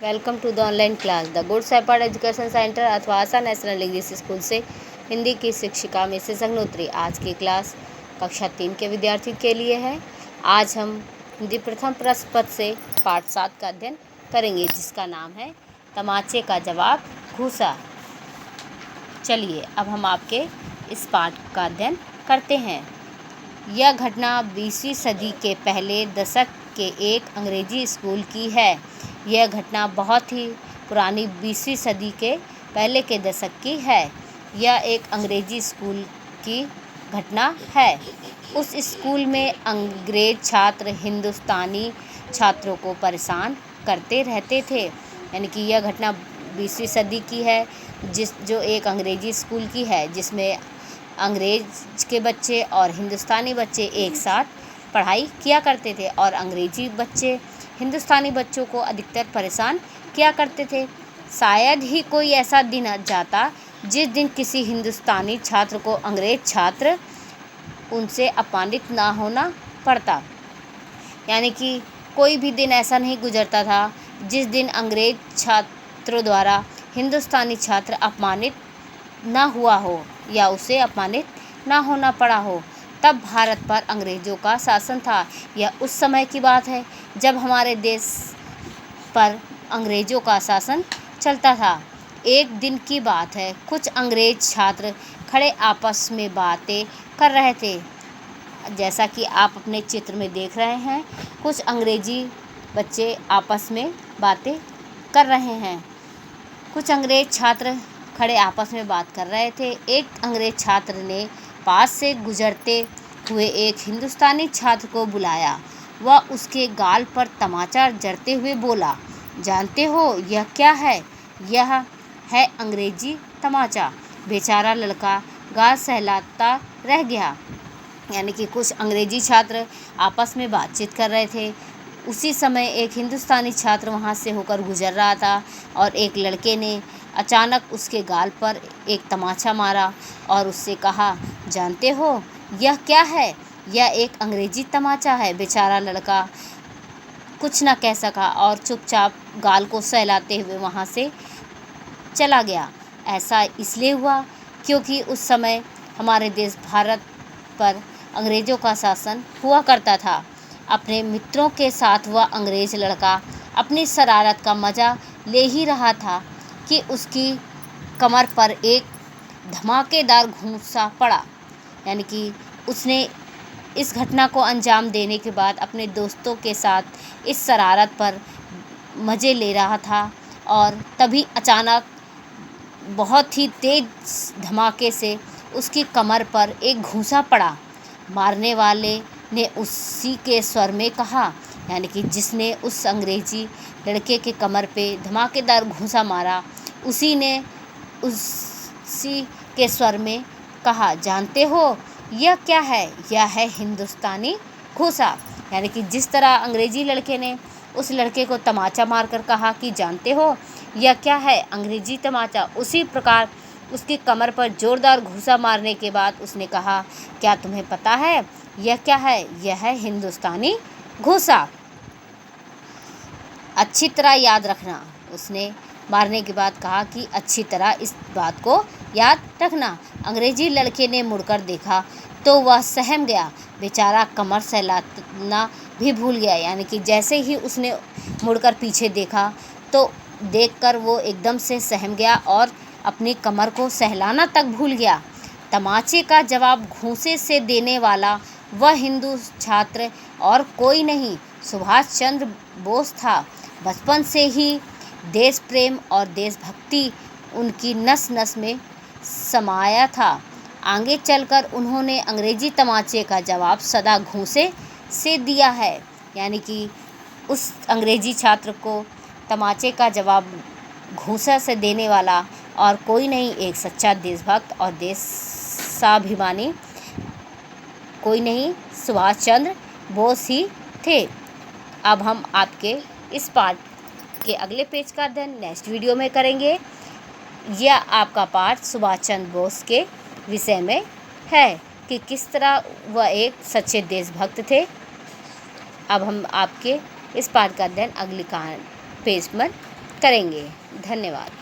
Welcome to the online class. The good shepherd education centre अथवा Asha national English school से हिंदी की शिक्षिका Mrs Agnihotri. आज की क्लास कक्षा 3 के विद्यार्थी के लिए है। आज हम हिंदी प्रथम प्रश्न पद से पाठ 7 का अध्ययन करेंगे, जिसका नाम है तमाचे का जवाब घूसा। चलिए अब हम आपके इस पाठ का अध्ययन करते हैं। यह घटना 20वीं सदी के पहले दशक के एक अंग्रेजी स्कूल की है। यह घटना बहुत ही पुरानी 20वीं सदी के पहले के दशक की है। यह एक अंग्रेजी स्कूल की घटना है। उस स्कूल में अंग्रेज छात्र हिंदुस्तानी छात्रों को परेशान करते रहते थे। यानी कि यह घटना 20वीं सदी की है, जो एक अंग्रेजी स्कूल की है, जिसमें अंग्रेज के बच्चे और हिंदुस्तानी बच्चे एक साथ पढ़ाई किया करते थे और अंग्रेजी बच्चे हिंदुस्तानी बच्चों को अधिकतर परेशान किया करते थे। शायद ही कोई ऐसा दिन जाता जिस दिन किसी हिंदुस्तानी छात्र को अंग्रेज छात्र उनसे अपमानित ना होना पड़ता। यानी कि कोई भी दिन ऐसा नहीं गुजरता था जिस दिन अंग्रेज छात्रों द्वारा हिंदुस्तानी छात्र अपमानित ना हुआ हो या उसे अपमानित ना होना पड़ा हो। तब भारत पर अंग्रेज़ों का शासन था। यह उस समय की बात है जब हमारे देश पर अंग्रेज़ों का शासन चलता था। एक दिन की बात है, कुछ अंग्रेज छात्र खड़े आपस में बातें कर रहे थे। जैसा कि आप अपने चित्र में देख रहे हैं, कुछ अंग्रेजी बच्चे आपस में बातें कर रहे हैं। कुछ अंग्रेज छात्र खड़े आपस में बात कर रहे थे। एक अंग्रेज छात्र ने पास से गुजरते हुए एक हिंदुस्तानी छात्र को बुलाया। वह उसके गाल पर तमाचा जड़ते हुए बोला, जानते हो यह क्या है? यह है अंग्रेजी तमाचा। बेचारा लड़का गाल सहलाता रह गया। यानी कि कुछ अंग्रेजी छात्र आपस में बातचीत कर रहे थे। उसी समय एक हिंदुस्तानी छात्र वहाँ से होकर गुजर रहा था और एक लड़के ने अचानक उसके गाल पर एक तमाचा मारा और उससे कहा, जानते हो यह क्या है? यह एक अंग्रेजी तमाचा है। बेचारा लड़का कुछ न कह सका और चुपचाप गाल को सहलाते हुए वहाँ से चला गया। ऐसा इसलिए हुआ क्योंकि उस समय हमारे देश भारत पर अंग्रेज़ों का शासन हुआ करता था। अपने मित्रों के साथ वह अंग्रेज़ लड़का अपनी शरारत का मज़ा ले ही रहा था कि उसकी कमर पर एक धमाकेदार घूंसा पड़ा। यानी कि उसने इस घटना को अंजाम देने के बाद अपने दोस्तों के साथ इस शरारत पर मज़े ले रहा था और तभी अचानक बहुत ही तेज़ धमाके से उसकी कमर पर एक घूंसा पड़ा। मारने वाले ने उसी के स्वर में कहा, यानी कि जिसने उस अंग्रेजी लड़के के कमर पे धमाकेदार घूंसा मारा, उसी ने उसी के स्वर में कहा, जानते हो यह क्या है? यह है हिंदुस्तानी घूंसा। यानी कि जिस तरह अंग्रेजी लड़के ने उस लड़के को तमाचा मारकर कहा कि जानते हो यह क्या है? अंग्रेजी तमाचा। उसी प्रकार उसकी कमर पर जोरदार घूंसा मारने के बाद उसने कहा, क्या तुम्हें पता है यह क्या है? यह है हिंदुस्तानी घूंसा। अच्छी तरह याद रखना। उसने मारने के बाद कहा कि अच्छी तरह इस बात को याद रखना। अंग्रेजी लड़के ने मुड़कर देखा तो वह सहम गया। बेचारा कमर सहलाना भी भूल गया। यानी कि जैसे ही उसने मुड़कर पीछे देखा तो देखकर वो एकदम से सहम गया और अपनी कमर को सहलाना तक भूल गया। तमाचे का जवाब घूंसे से देने वाला वह हिंदू छात्र और कोई नहीं, सुभाष चंद्र बोस था। बचपन से ही देश प्रेम और देशभक्ति उनकी नस नस में समाया था। आगे चलकर उन्होंने अंग्रेजी तमाचे का जवाब सदा घूंसे से दिया है। यानी कि उस अंग्रेजी छात्र को तमाचे का जवाब घूंसा से देने वाला और कोई नहीं, एक सच्चा देशभक्त और देशाभिमानी कोई नहीं, सुभाष चंद्र बोस ही थे। अब हम आपके इस पाठ के अगले पेज का अध्ययन नेक्स्ट वीडियो में करेंगे। यह आपका पाठ सुभाष चंद्र बोस के विषय में है कि किस तरह वह एक सच्चे देशभक्त थे। अब हम आपके इस पाठ का अध्ययन अगले पेज पर करेंगे। धन्यवाद।